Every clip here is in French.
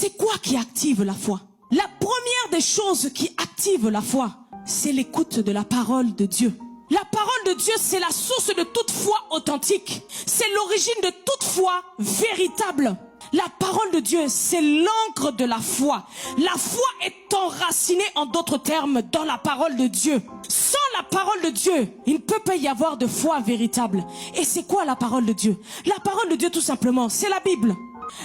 c'est quoi qui active la foi? La première des choses qui active la foi, c'est l'écoute de la parole de Dieu. La parole de Dieu, c'est la source de toute foi authentique. C'est l'origine de toute foi véritable. La parole de Dieu, c'est l'encre de la foi. La foi est enracinée, en d'autres termes, dans la parole de Dieu. Sans la parole de Dieu, il ne peut pas y avoir de foi véritable. Et c'est quoi la parole de Dieu? La parole de Dieu, tout simplement, c'est la Bible.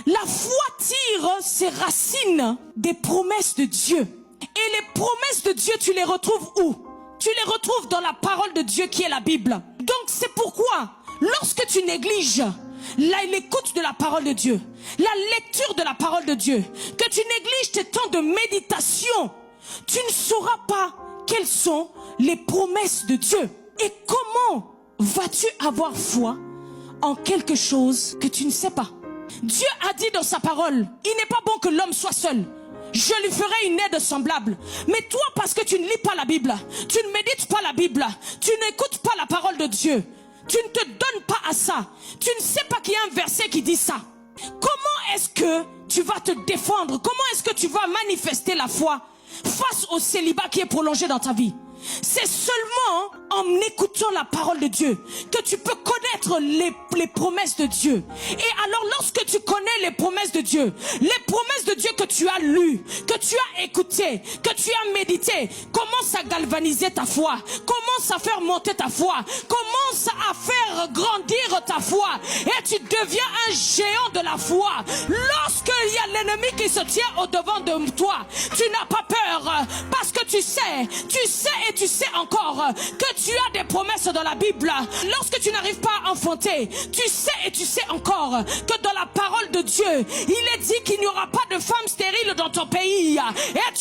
La foi tire ses racines des promesses de Dieu. Et les promesses de Dieu, tu les retrouves où? Tu les retrouves dans la parole de Dieu qui est la Bible. Donc c'est pourquoi, lorsque tu négliges l'écoute de la parole de Dieu, la lecture de la parole de Dieu, que tu négliges tes temps de méditation, tu ne sauras pas quelles sont les promesses de Dieu. Et comment vas-tu avoir foi en quelque chose que tu ne sais pas? Dieu a dit dans sa parole, il n'est pas bon que l'homme soit seul. Je lui ferai une aide semblable. Mais toi, parce que tu ne lis pas la Bible, tu ne médites pas la Bible, tu n'écoutes pas la parole de Dieu, tu ne te donnes pas à ça, tu ne sais pas qu'il y a un verset qui dit ça. Comment est-ce que tu vas te défendre? Comment est-ce que tu vas manifester la foi face au célibat qui est prolongé dans ta vie? C'est seulement en écoutant la parole de Dieu que tu peux connaître les promesses de Dieu. Et alors lorsque tu connais les promesses de Dieu que tu as lues, que tu as écoutées, que tu as médité, commence à galvaniser ta foi, commence à faire monter ta foi, commence à faire grandir ta foi, et tu deviens un géant de la foi. Lorsqu'il y a l'ennemi qui se tient au devant de toi, tu n'as pas peur, parce que tu sais et tu sais encore que tu as des promesses dans la Bible. Lorsque tu n'arrives pas à enfanter, tu sais et tu sais encore que dans la parole de Dieu, il est dit qu'il n'y aura pas de femme stérile dans ton pays. Et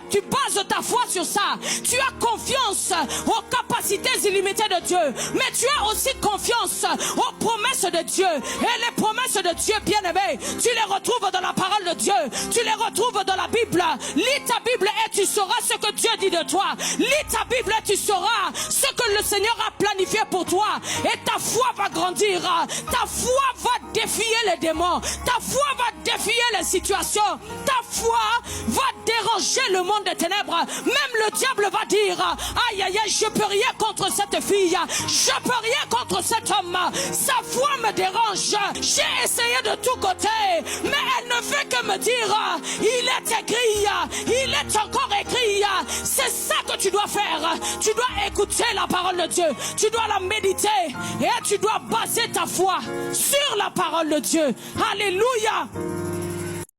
tu bases ta foi sur ça. Tu as confiance aux capacités illimitées de Dieu, mais tu as aussi confiance aux promesses de Dieu. Et les promesses de Dieu, bien-aimé, tu les retrouves dans la parole de Dieu, tu les retrouves dans la Bible. Lis ta Bible et tu sauras ce que Dieu dit de toi. Lis ta Bible et tu sauras ce que le Seigneur a planifié pour toi. Et ta foi va grandir, ta foi va défier les démons, ta foi va défier les situations, ta foi va déranger le monde des ténèbres. Même le diable va dire, aïe aïe aïe, je peux rien contre cette fille, je peux rien contre cet homme, sa foi me dérange, j'ai essayé de tous côtés, mais elle ne fait que me dire, il est écrit, il est encore écrit. C'est ça que tu dois faire. Tu dois écouter la parole de Dieu, tu dois la méditer et tu dois baser ta foi sur la parole de Dieu. Alléluia.